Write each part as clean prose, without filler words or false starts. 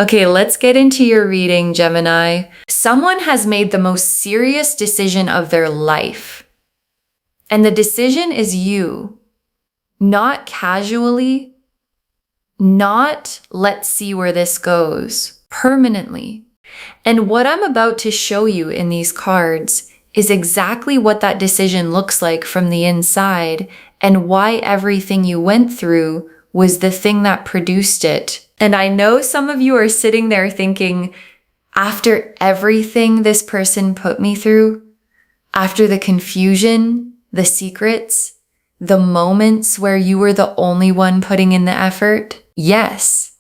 Okay, let's get into your reading, Gemini. Someone has made the most serious decision of their life. And the decision is you. Not casually, not let's see where this goes, permanently. And what I'm about to show you in these cards is exactly what that decision looks like from the inside and why everything you went through was the thing that produced it. And I know some of you are sitting there thinking, after everything this person put me through, after the confusion, the secrets, the moments where you were the only one putting in the effort, yes,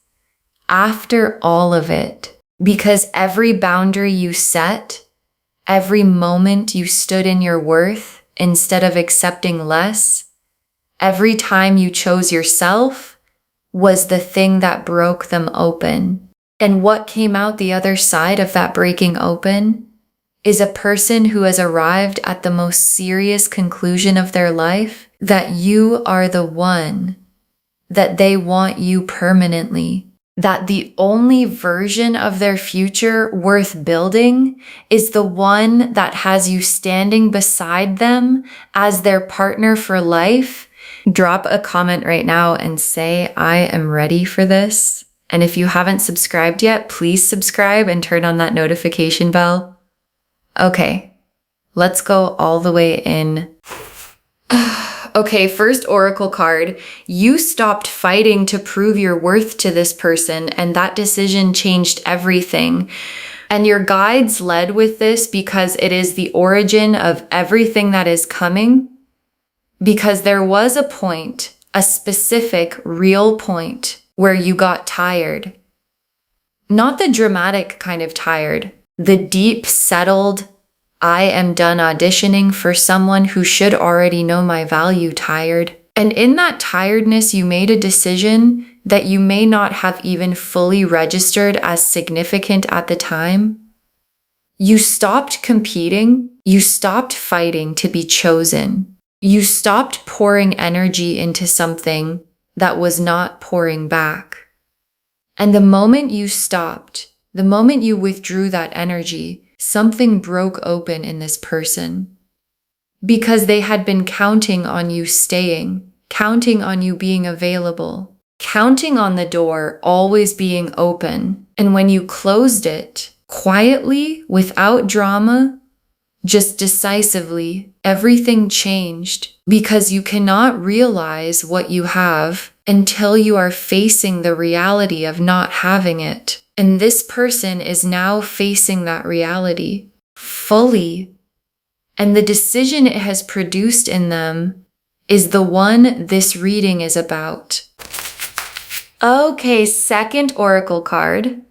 after all of it, because every boundary you set, every moment you stood in your worth instead of accepting less, every time you chose yourself was the thing that broke them open. And what came out the other side of that breaking open is a person who has arrived at the most serious conclusion of their life, that you are the one, that they want you permanently, that the only version of their future worth building is the one that has you standing beside them as their partner for life. Drop a comment right now and say, I am ready for this. And if you haven't subscribed yet, please subscribe and turn on that notification bell. Okay, let's go all the way in. Okay, first oracle card. You stopped fighting to prove your worth to this person, and that decision changed everything. And your guides led with this because it is the origin of everything that is coming. Because there was a point, a specific, real point, where you got tired. Not the dramatic kind of tired, the deep, settled, I am done auditioning for someone who should already know my value tired. And in that tiredness, you made a decision that you may not have even fully registered as significant at the time. You stopped competing. You stopped fighting to be chosen. You stopped pouring energy into something that was not pouring back. And the moment you stopped, the moment you withdrew that energy, something broke open in this person. Because they had been counting on you staying, counting on you being available, counting on the door always being open. And when you closed it, quietly, without drama, just decisively, everything changed, because you cannot realize what you have until you are facing the reality of not having it. And this person is now facing that reality fully. And the decision it has produced in them is the one this reading is about. Okay, second oracle card.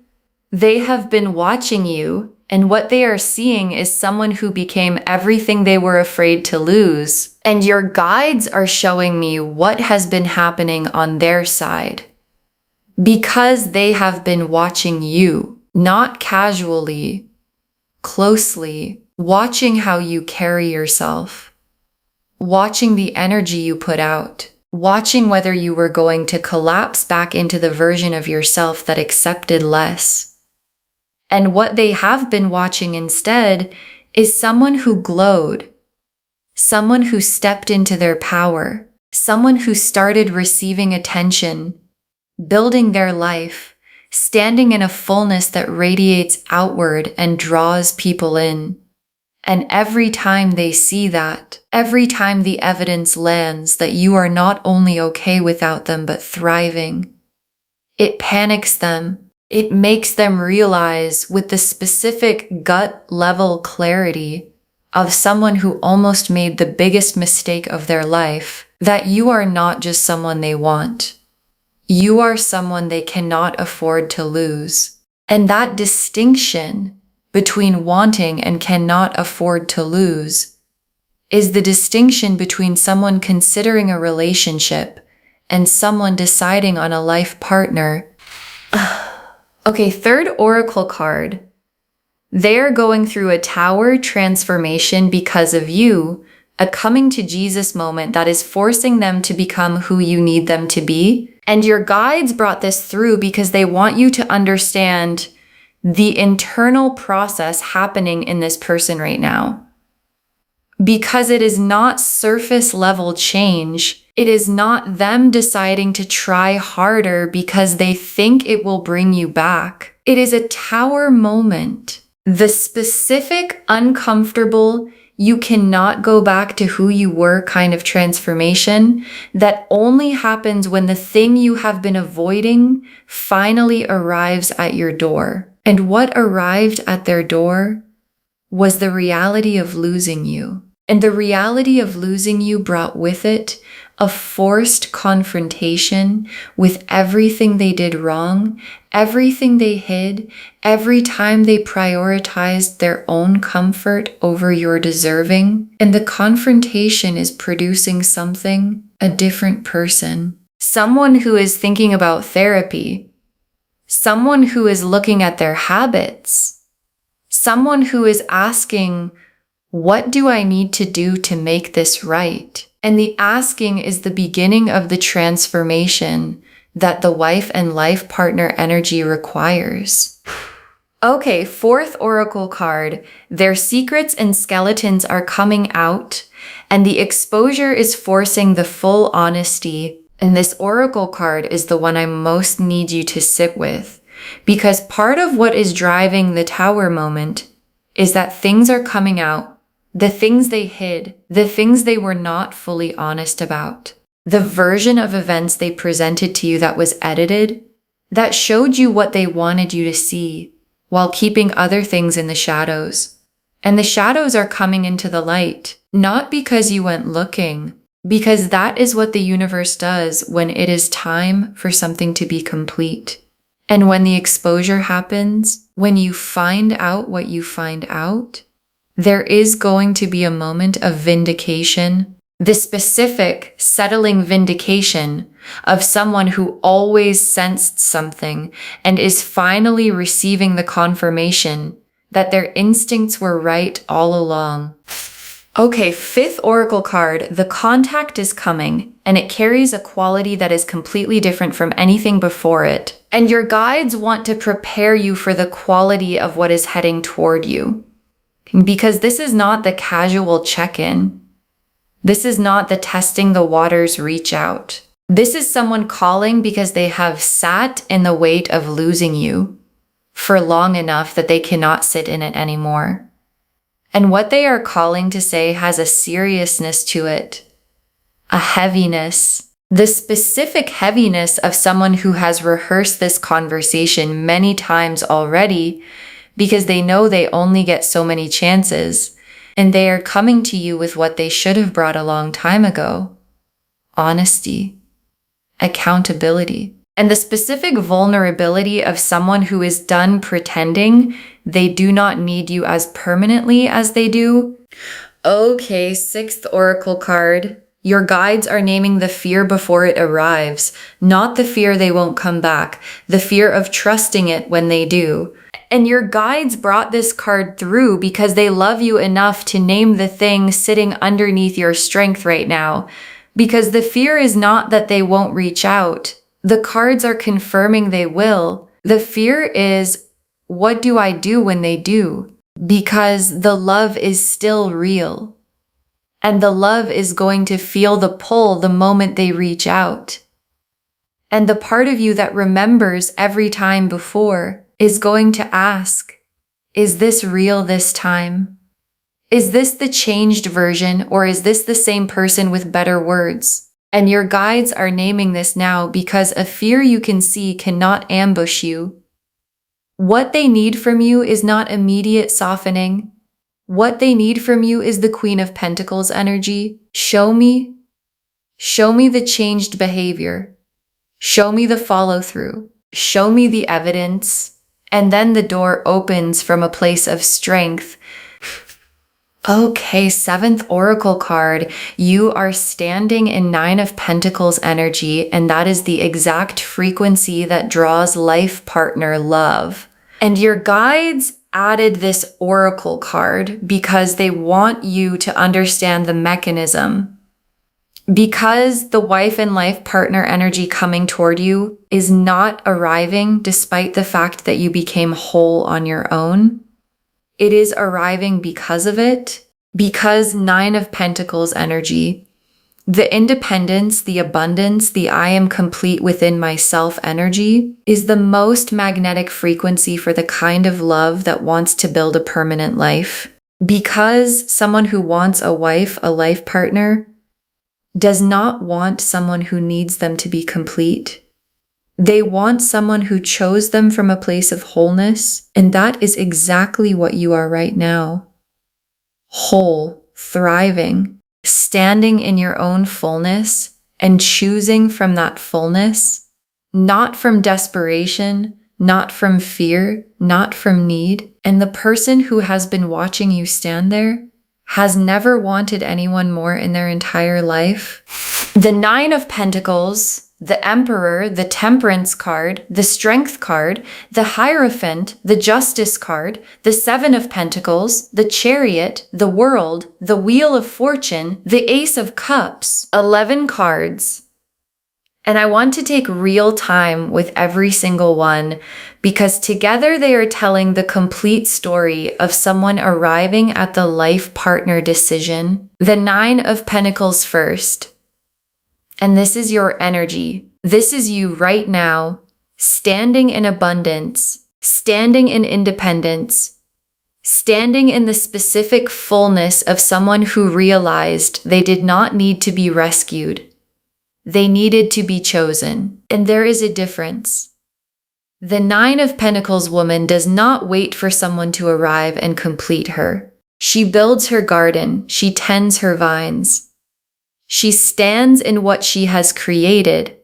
They have been watching you, and what they are seeing is someone who became everything they were afraid to lose. And your guides are showing me what has been happening on their side. Because they have been watching you, not casually, closely, watching how you carry yourself, watching the energy you put out, watching whether you were going to collapse back into the version of yourself that accepted less. And what they have been watching instead is someone who glowed, someone who stepped into their power, someone who started receiving attention, building their life, standing in a fullness that radiates outward and draws people in. And every time they see that, every time the evidence lands that you are not only okay without them but thriving, it panics them. It makes them realize with the specific gut-level clarity of someone who almost made the biggest mistake of their life that you are not just someone they want. You are someone they cannot afford to lose. And that distinction between wanting and cannot afford to lose is the distinction between someone considering a relationship and someone deciding on a life partner. Okay, third oracle card. They're going through a tower transformation because of you, a coming to Jesus moment that is forcing them to become who you need them to be. And your guides brought this through because they want you to understand the internal process happening in this person right now. Because it is not surface level change. It is not them deciding to try harder because they think it will bring you back. It is a tower moment. The specific, uncomfortable, you cannot go back to who you were kind of transformation that only happens when the thing you have been avoiding finally arrives at your door. And what arrived at their door was the reality of losing you. And the reality of losing you brought with it a forced confrontation with everything they did wrong, everything they hid, every time they prioritized their own comfort over your deserving. And the confrontation is producing something, a different person. Someone who is thinking about therapy. Someone who is looking at their habits. Someone who is asking, what do I need to do to make this right? And the asking is the beginning of the transformation that the wife and life partner energy requires. Okay, fourth oracle card. Their secrets and skeletons are coming out, and the exposure is forcing the full honesty. And this oracle card is the one I most need you to sit with, because part of what is driving the tower moment is that things are coming out. The things they hid, the things they were not fully honest about, the version of events they presented to you that was edited, that showed you what they wanted you to see, while keeping other things in the shadows. And the shadows are coming into the light, not because you went looking, because that is what the universe does when it is time for something to be complete. And when the exposure happens, when you find out what you find out, there is going to be a moment of vindication, the specific settling vindication of someone who always sensed something and is finally receiving the confirmation that their instincts were right all along. Okay, fifth oracle card, the contact is coming, and it carries a quality that is completely different from anything before it. And your guides want to prepare you for the quality of what is heading toward you. Because this is not the casual check-in. This is not the testing the waters reach out. This is someone calling because they have sat in the weight of losing you for long enough that they cannot sit in it anymore. And what they are calling to say has a seriousness to it, a heaviness, the specific heaviness of someone who has rehearsed this conversation many times already, because they know they only get so many chances, and they are coming to you with what they should have brought a long time ago. Honesty, accountability, and the specific vulnerability of someone who is done pretending they do not need you as permanently as they do. Okay, sixth oracle card. Your guides are naming the fear before it arrives, not the fear they won't come back, the fear of trusting it when they do. And your guides brought this card through because they love you enough to name the thing sitting underneath your strength right now. Because the fear is not that they won't reach out. The cards are confirming they will. The fear is, what do I do when they do? Because the love is still real. And the love is going to feel the pull the moment they reach out. And the part of you that remembers every time before is going to ask, is this real this time? Is this the changed version, or is this the same person with better words? And your guides are naming this now because a fear you can see cannot ambush you. What they need from you is not immediate softening. What they need from you is the Queen of Pentacles energy. Show me the changed behavior. Show me the follow through. Show me the evidence. And then the door opens from a place of strength. Okay, seventh oracle card. You are standing in Nine of Pentacles energy, and that is the exact frequency that draws life partner love. And your guides added this oracle card because they want you to understand the mechanism. Because the wife and life partner energy coming toward you is not arriving despite the fact that you became whole on your own. It is arriving because of it, because Nine of Pentacles energy, the independence, the abundance, the I am complete within myself energy is the most magnetic frequency for the kind of love that wants to build a permanent life. Because someone who wants a wife, a life partner, does not want someone who needs them to be complete. They want someone who chose them from a place of wholeness, and that is exactly what you are right now. Whole, thriving, standing in your own fullness and choosing from that fullness, not from desperation, not from fear, not from need. And the person who has been watching you stand there has never wanted anyone more in their entire life. The Nine of Pentacles, the Emperor, the Temperance card, the Strength card, the Hierophant, the Justice card, the Seven of Pentacles, the Chariot, the World, the Wheel of Fortune, the Ace of Cups, 11 cards. And I want to take real time with every single one because together they are telling the complete story of someone arriving at the life partner decision. The Nine of Pentacles first. And this is your energy. This is you right now, standing in abundance, standing in independence, standing in the specific fullness of someone who realized they did not need to be rescued. They needed to be chosen. And there is a difference. The Nine of Pentacles woman does not wait for someone to arrive and complete her. She builds her garden. She tends her vines. She stands in what she has created,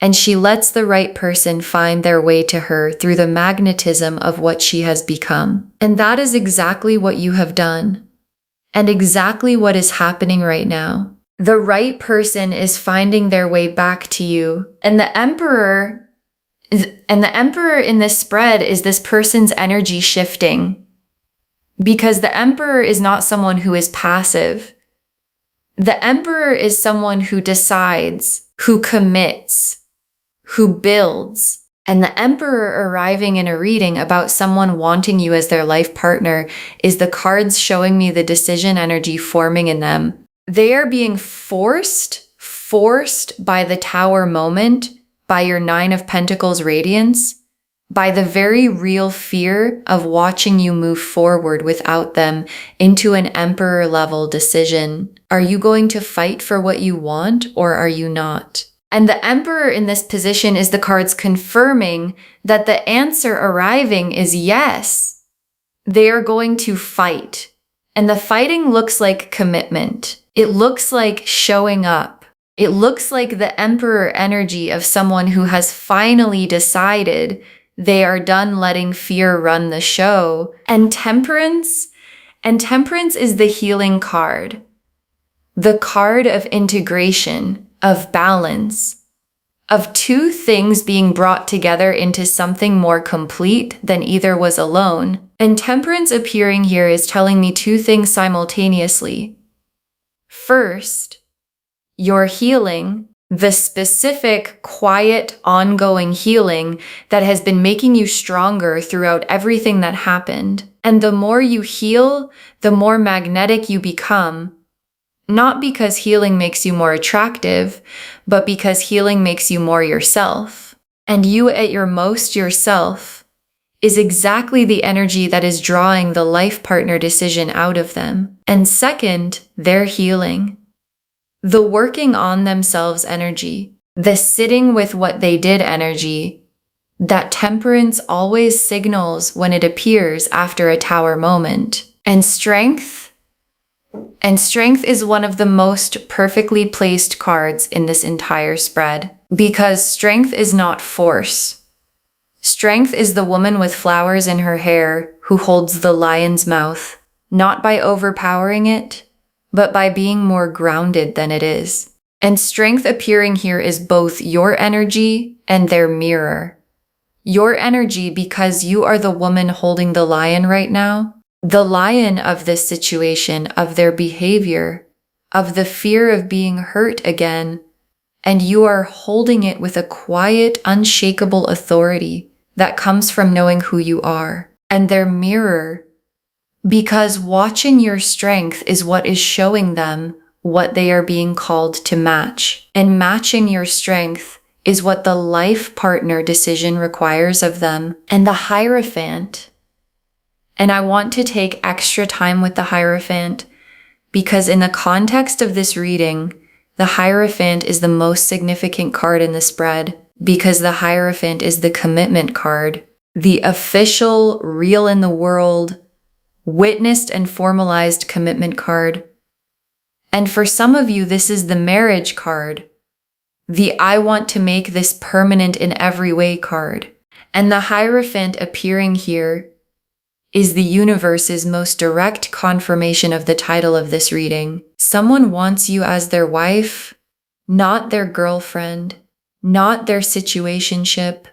and she lets the right person find their way to her through the magnetism of what she has become. And that is exactly what you have done, and exactly what is happening right now. The right person is finding their way back to you, and the Emperor in this spread is this person's energy shifting, because the Emperor is not someone who is passive. The Emperor is someone who decides, who commits, who builds. And the Emperor arriving in a reading about someone wanting you as their life partner is the cards showing me the decision energy forming in them. They are being forced by the Tower moment, by your Nine of Pentacles radiance, by the very real fear of watching you move forward without them into an Emperor level decision. Are you going to fight for what you want, or are you not? And the Emperor in this position is the cards confirming that the answer arriving is yes. They are going to fight. And the fighting looks like commitment. It looks like showing up. It looks like the Emperor energy of someone who has finally decided they are done letting fear run the show. And Temperance is the healing card. The card of integration, of balance, of two things being brought together into something more complete than either was alone. And Temperance appearing here is telling me two things simultaneously. First, your healing, the specific, quiet, ongoing healing that has been making you stronger throughout everything that happened. And the more you heal, the more magnetic you become. Not because healing makes you more attractive, but because healing makes you more yourself. And you at your most yourself is exactly the energy that is drawing the life partner decision out of them. And second, their healing. The working on themselves energy, the sitting with what they did energy, that Temperance always signals when it appears after a Tower moment. And strength is one of the most perfectly placed cards in this entire spread, because strength is not force. Strength is the woman with flowers in her hair who holds the lion's mouth, not by overpowering it, but by being more grounded than it is. And strength appearing here is both your energy and their mirror. Your energy, because you are the woman holding the lion right now, the lion of this situation, of their behavior, of the fear of being hurt again, and you are holding it with a quiet, unshakable authority that comes from knowing who you are. And their mirror, because watching your strength is what is showing them what they are being called to match. And matching your strength is what the life partner decision requires of them. And the Hierophant, and I want to take extra time with the Hierophant because in the context of this reading, the Hierophant is the most significant card in the spread because the Hierophant is the commitment card, the official, real in the world, witnessed and formalized commitment card. And for some of you, this is the marriage card, the I want to make this permanent in every way card. And the Hierophant appearing here is the universe's most direct confirmation of the title of this reading. Someone wants you as their wife, not their girlfriend, not their situationship,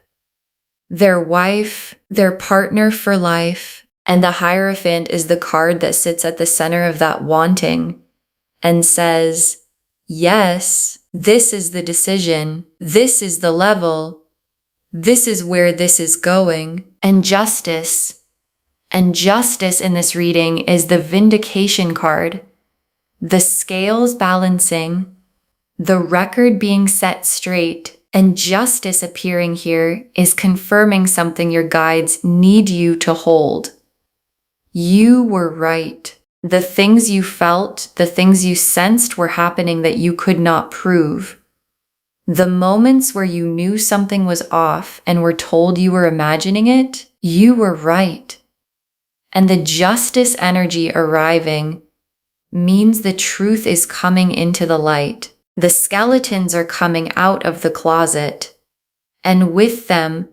their wife, their partner for life. And the Hierophant is the card that sits at the center of that wanting and says, yes, this is the decision, this is the level, this is where this is going. And justice in this reading is the vindication card, the scales balancing, the record being set straight, and justice appearing here is confirming something your guides need you to hold. You were right. The things you felt, the things you sensed were happening that you could not prove. The moments where you knew something was off and were told you were imagining it, you were right. And the justice energy arriving means the truth is coming into the light. The skeletons are coming out of the closet, and with them,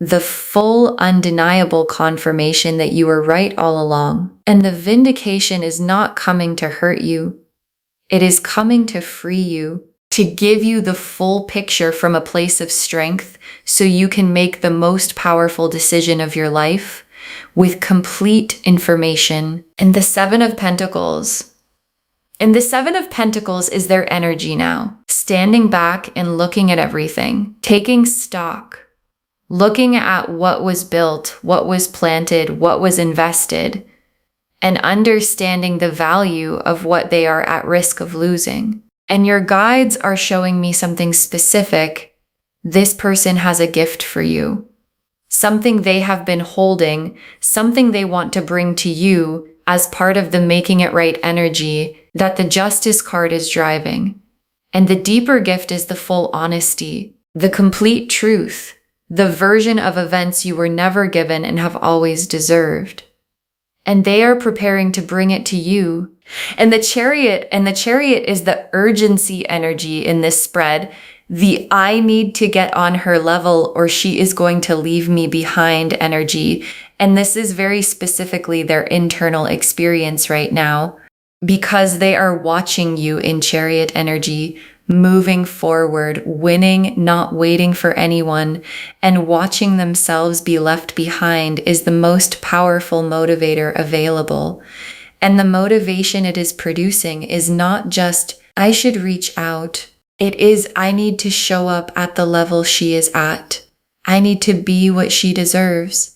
the full undeniable confirmation that you were right all along. And the vindication is not coming to hurt you. It is coming to free you, to give you the full picture from a place of strength so you can make the most powerful decision of your life with complete information. And the Seven of Pentacles. And the Seven of Pentacles is their energy now, standing back and looking at everything, taking stock, looking at what was built, what was planted, what was invested, and understanding the value of what they are at risk of losing. And your guides are showing me something specific. This person has a gift for you, something they have been holding, something they want to bring to you as part of the making it right energy that the Justice card is driving. And the deeper gift is the full honesty, the complete truth, the version of events you were never given and have always deserved. And they are preparing to bring it to you. And the Chariot is the urgency energy in this spread, the I need to get on her level or she is going to leave me behind energy. And this is very specifically their internal experience right now, because they are watching you in Chariot energy, moving forward, winning, not waiting for anyone, and watching themselves be left behind is the most powerful motivator available. And the motivation it is producing is not just, I should reach out. It is, I need to show up at the level she is at. I need to be what she deserves.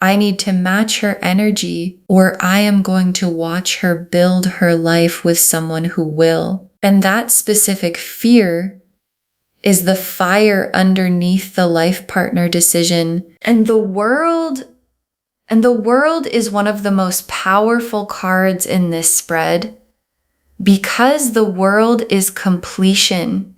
I need to match her energy, or I am going to watch her build her life with someone who will. And that specific fear is the fire underneath the life partner decision. And the world is one of the most powerful cards in this spread because the world is completion,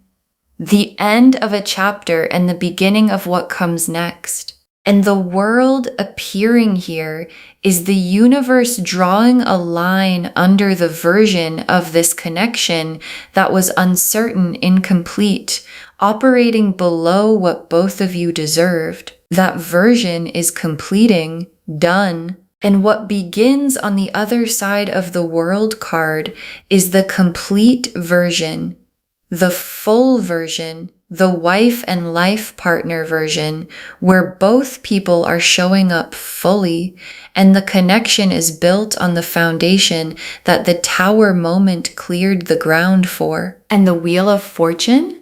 the end of a chapter and the beginning of what comes next. And the world appearing here is the universe drawing a line under the version of this connection that was uncertain, incomplete, operating below what both of you deserved. That version is completing, done. And what begins on the other side of the World card is the complete version, the full version, the wife and life partner version, where both people are showing up fully and the connection is built on the foundation that the Tower moment cleared the ground for. And the Wheel of Fortune?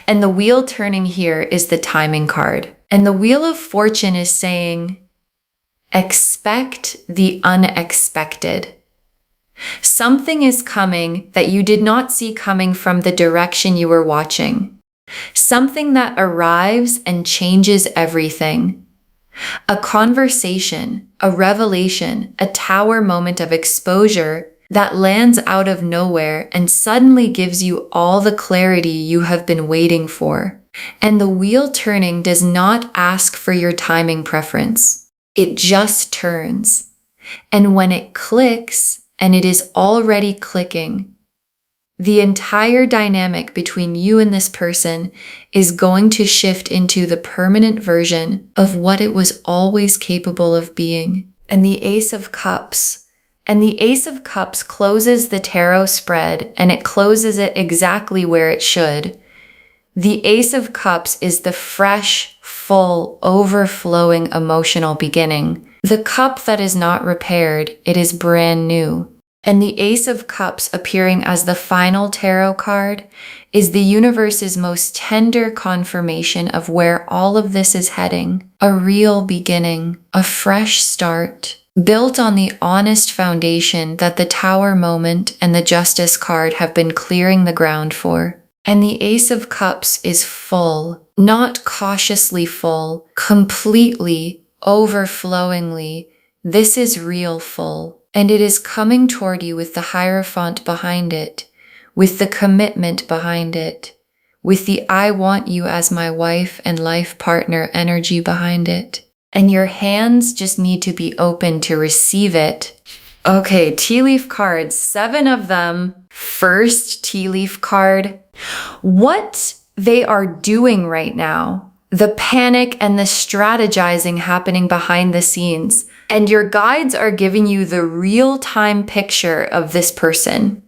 And the wheel turning here is the timing card. And the Wheel of Fortune is saying, expect the unexpected. Something is coming that you did not see coming from the direction you were watching. Something that arrives and changes everything. A conversation, a revelation, a Tower moment of exposure that lands out of nowhere and suddenly gives you all the clarity you have been waiting for. And the wheel turning does not ask for your timing preference. It just turns. And when it clicks, and it is already clicking, the entire dynamic between you and this person is going to shift into the permanent version of what it was always capable of being. And the Ace of Cups. And the Ace of Cups closes the tarot spread, and it closes it exactly where it should. The Ace of Cups is the fresh, full, overflowing emotional beginning. The cup that is not repaired, it is brand new. And the Ace of Cups appearing as the final tarot card is the universe's most tender confirmation of where all of this is heading. A real beginning, a fresh start, built on the honest foundation that the Tower moment and the Justice card have been clearing the ground for. And the Ace of Cups is full, not cautiously full, completely, overflowingly. This is real full. And it is coming toward you with the Hierophant behind it, with the commitment behind it, with the I want you as my wife and life partner energy behind it. And your hands just need to be open to receive it. Okay, tea leaf cards, 7 of them. First tea leaf card. What they are doing right now, the panic and the strategizing happening behind the scenes. And your guides are giving you the real-time picture of this person.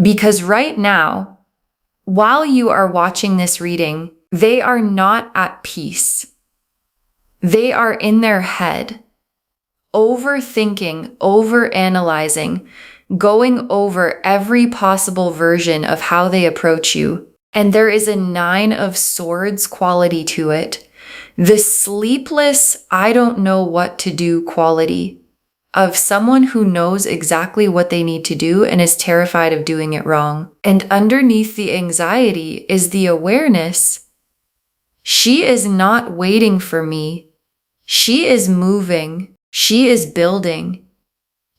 Because right now, while you are watching this reading, they are not at peace. They are in their head, overthinking, overanalyzing, going over every possible version of how they approach you. And there is a 9 of Swords quality to it. The sleepless, I don't know what to do quality of someone who knows exactly what they need to do and is terrified of doing it wrong. And underneath the anxiety is the awareness. She is not waiting for me. She is moving. She is building.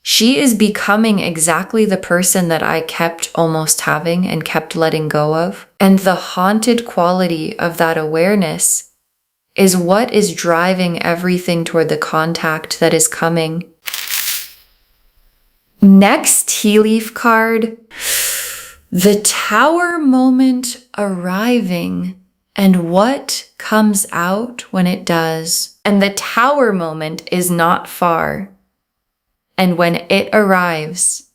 She is becoming exactly the person that I kept almost having and kept letting go of. And the haunted quality of that awareness is what is driving everything toward the contact that is coming. Next tea leaf card, the Tower moment arriving and what comes out when it does. And the Tower moment is not far. And when it arrives,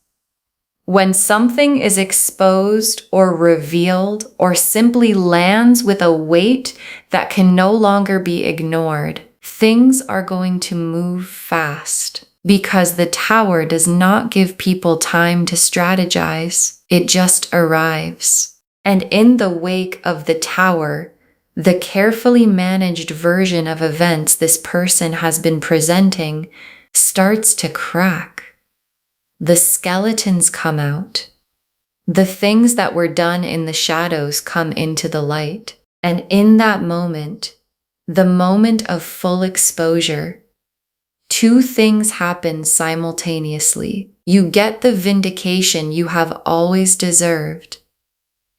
when something is exposed or revealed or simply lands with a weight that can no longer be ignored, things are going to move fast because the Tower does not give people time to strategize. It just arrives. And in the wake of the Tower, the carefully managed version of events this person has been presenting starts to crack. The skeletons come out. The things that were done in the shadows come into the light. And in that moment, the moment of full exposure, 2 things happen simultaneously. You get the vindication you have always deserved,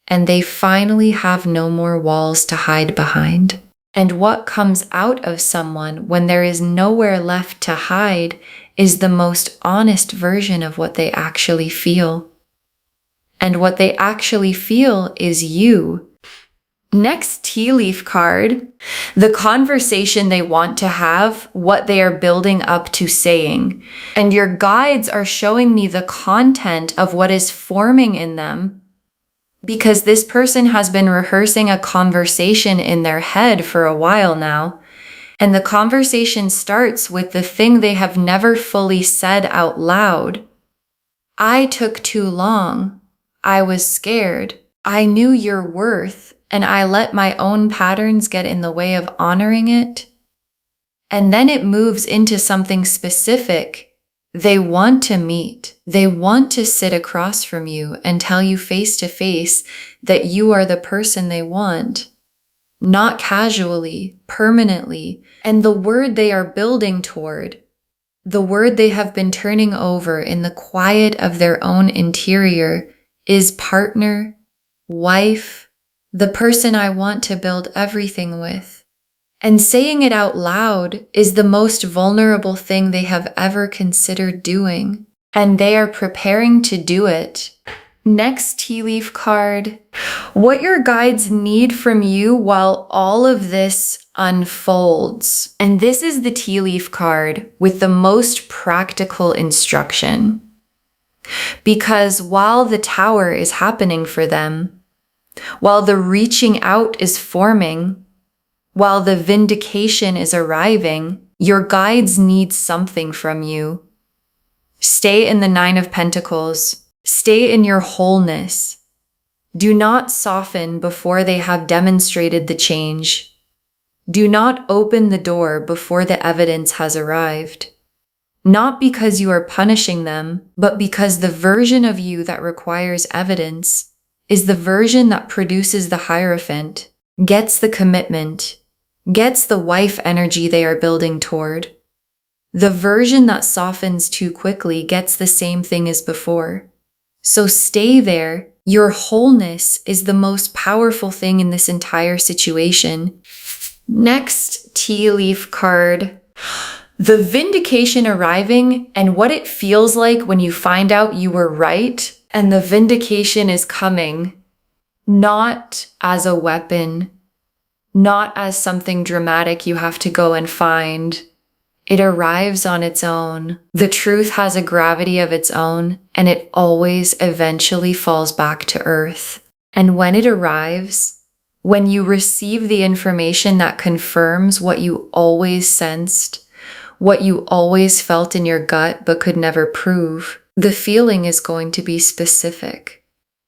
and they finally have no more walls to hide behind. And what comes out of someone when there is nowhere left to hide is the most honest version of what they actually feel. And what they actually feel is you. Next tea leaf card, the conversation they want to have, what they are building up to saying. And your guides are showing me the content of what is forming in them because this person has been rehearsing a conversation in their head for a while now. And the conversation starts with the thing they have never fully said out loud. I took too long. I was scared. I knew your worth, and I let my own patterns get in the way of honoring it. And then it moves into something specific. They want to meet. They want to sit across from you and tell you face to face that you are the person they want. Not casually, permanently. And the word they are building toward, the word they have been turning over in the quiet of their own interior, is partner, wife, the person I want to build everything with. And saying it out loud is the most vulnerable thing they have ever considered doing. And they are preparing to do it. Next tea leaf card. What your guides need from you while all of this unfolds. And this is the tea leaf card with the most practical instruction. Because while the tower is happening for them, while the reaching out is forming, while the vindication is arriving, your guides need something from you. Stay in the Nine of Pentacles. Stay in your wholeness. Do not soften before they have demonstrated the change. Do not open the door before the evidence has arrived. Not because you are punishing them, but because the version of you that requires evidence is the version that produces the Hierophant, gets the commitment, gets the wife energy they are building toward. The version that softens too quickly gets the same thing as before. So stay there. Your wholeness is the most powerful thing in this entire situation. Next tea leaf card. The vindication arriving and what it feels like when you find out you were right, and the vindication is coming, not as a weapon, not as something dramatic you have to go and find. It arrives on its own. The truth has a gravity of its own, and it always eventually falls back to earth. And when it arrives, when you receive the information that confirms what you always sensed, what you always felt in your gut but could never prove, the feeling is going to be specific,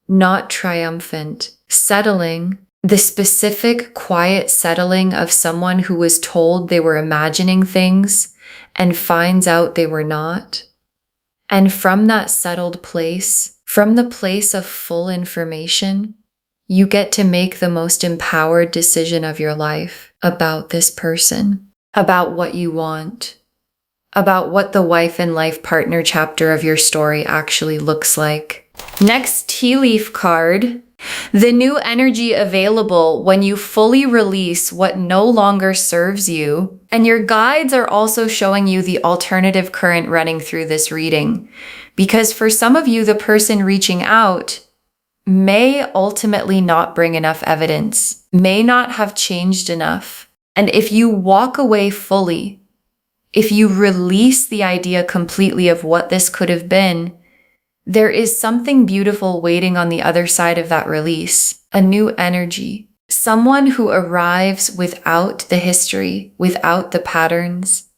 not triumphant, settling. The specific, quiet settling of someone who was told they were imagining things and finds out they were not. And from that settled place, from the place of full information, you get to make the most empowered decision of your life about this person, about what you want, about what the wife and life partner chapter of your story actually looks like. Next tea leaf card. The new energy available when you fully release what no longer serves you. And your guides are also showing you the alternative current running through this reading. Because for some of you, the person reaching out may ultimately not bring enough evidence, may not have changed enough. And if you walk away fully, if you release the idea completely of what this could have been, there is something beautiful waiting on the other side of that release, a new energy, someone who arrives without the history, without the patterns,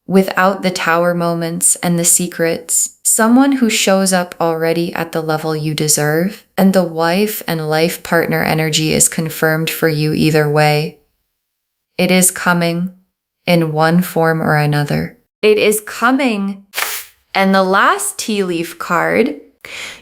without the tower moments and the secrets, someone who shows up already at the level you deserve, and the wife and life partner energy is confirmed for you either way. It is coming in one form or another. It is coming. And the last tea leaf card,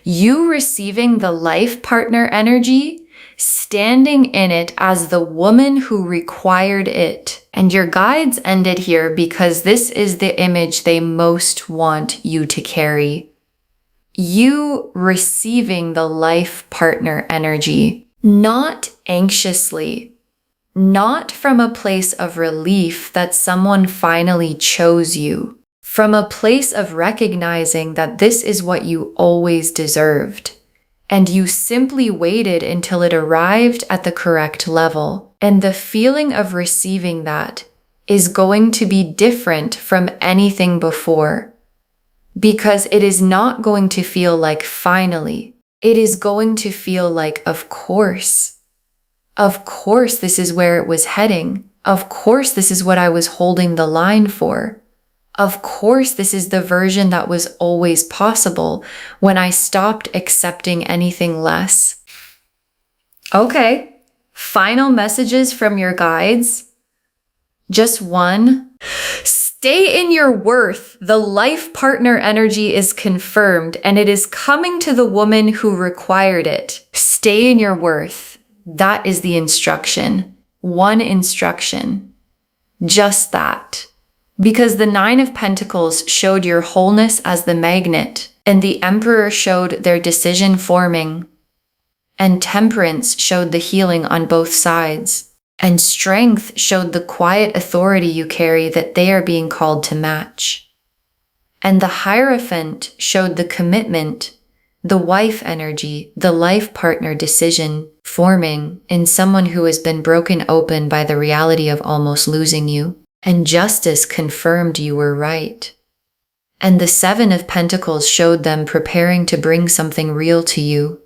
you receiving the life partner energy, standing in it as the woman who required it. And your guides ended here because this is the image they most want you to carry. You receiving the life partner energy, not anxiously, not from a place of relief that someone finally chose you. From a place of recognizing that this is what you always deserved, and you simply waited until it arrived at the correct level. And the feeling of receiving that is going to be different from anything before, because it is not going to feel like finally. it is going to feel like, of course, this is where it was heading. Of course, this is what I was holding the line for. Of course, this is the version that was always possible when I stopped accepting anything less. Okay, final messages from your guides. Just one. Stay in your worth. The life partner energy is confirmed and it is coming to the woman who required it. Stay in your worth. That is the instruction. One instruction. Just that. Because the Nine of Pentacles showed your wholeness as the magnet, and the Emperor showed their decision forming, and Temperance showed the healing on both sides, and Strength showed the quiet authority you carry that they are being called to match. And the Hierophant showed the commitment, the wife energy, the life partner decision forming in someone who has been broken open by the reality of almost losing you. And Justice confirmed you were right. And the Seven of Pentacles showed them preparing to bring something real to you.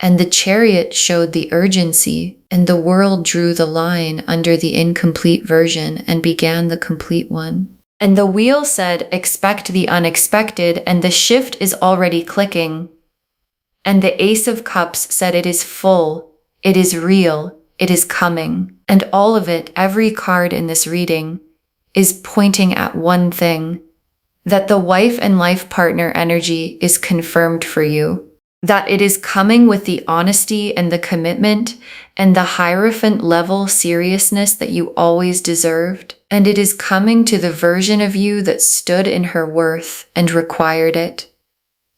And the Chariot showed the urgency, and the World drew the line under the incomplete version and began the complete one. And the Wheel said, expect the unexpected, and the shift is already clicking. And the Ace of Cups said it is full, it is real, it is coming. And all of it, every card in this reading, is pointing at one thing, that the wife and life partner energy is confirmed for you, that it is coming with the honesty and the commitment and the Hierophant level seriousness that you always deserved, and it is coming to the version of you that stood in her worth and required it.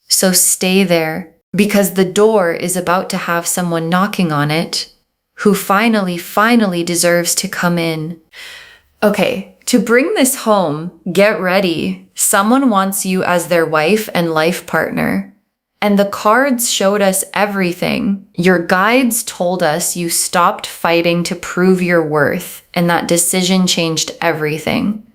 So stay there, because the door is about to have someone knocking on it who finally deserves to come in. Okay, to bring this home, get ready. Someone wants you as their wife and life partner. And the cards showed us everything. Your guides told us you stopped fighting to prove your worth, and that decision changed everything.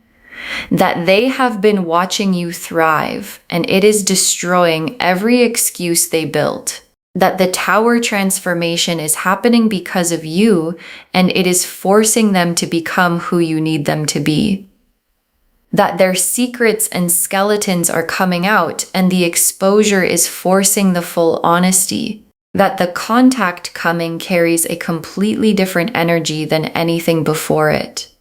That they have been watching you thrive, and it is destroying every excuse they built. That the Tower transformation is happening because of you, and it is forcing them to become who you need them to be. That their secrets and skeletons are coming out, and the exposure is forcing the full honesty. That the contact coming carries a completely different energy than anything before it.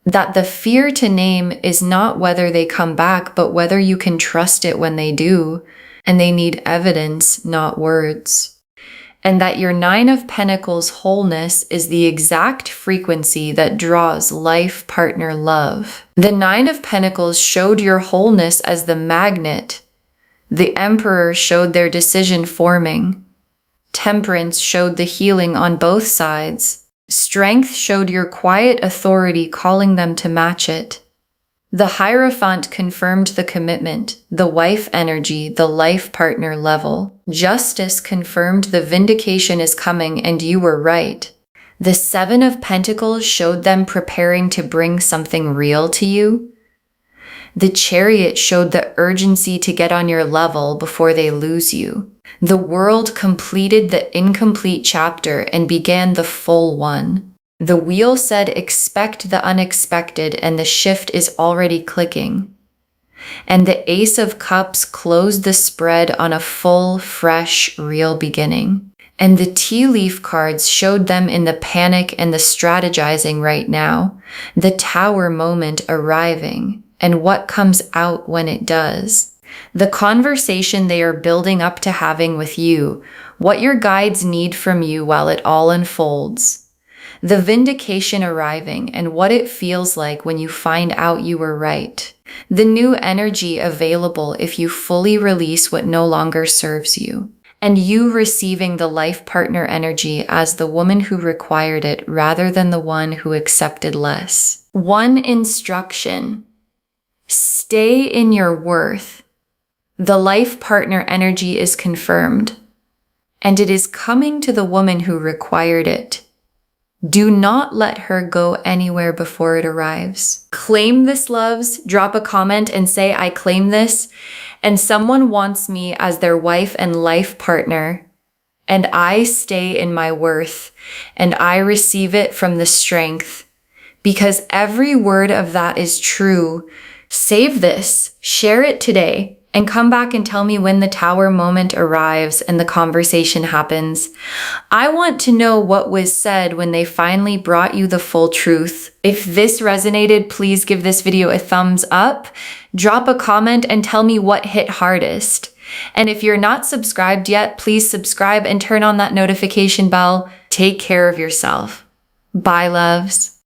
That the fear to name is not whether they come back, but whether you can trust it when they do. And they need evidence, not words. And that your Nine of Pentacles wholeness is the exact frequency that draws life partner love. The Nine of Pentacles showed your wholeness as the magnet. The Emperor showed their decision forming. Temperance showed the healing on both sides. Strength showed your quiet authority calling them to match it. The Hierophant confirmed the commitment, the wife energy, the life partner level. Justice confirmed the vindication is coming and you were right. The Seven of Pentacles showed them preparing to bring something real to you. The Chariot showed the urgency to get on your level before they lose you. The World completed the incomplete chapter and began the full one. The Wheel said expect the unexpected, and the shift is already clicking. And the Ace of Cups closed the spread on a full, fresh, real beginning. And the tea leaf cards showed them in the panic and the strategizing right now, the Tower moment arriving, and what comes out when it does. The conversation they are building up to having with you, what your guides need from you while it all unfolds. The vindication arriving and what it feels like when you find out you were right. The new energy available if you fully release what no longer serves you. And you receiving the life partner energy as the woman who required it rather than the one who accepted less. One instruction. Stay in your worth. The life partner energy is confirmed. And it is coming to the woman who required it. Do not let her go anywhere before it arrives. Claim this, loves. Drop a comment and say, I claim this. and someone wants me as their wife and life partner, and I stay in my worth, and I receive it from the strength, because every word of that is true. Save this, share it today, and come back and tell me when the Tower moment arrives and the conversation happens. I want to know what was said when they finally brought you the full truth. If this resonated, please give this video a thumbs up, drop a comment, and tell me what hit hardest. And if you're not subscribed yet, please subscribe and turn on that notification bell. Take care of yourself. Bye, loves.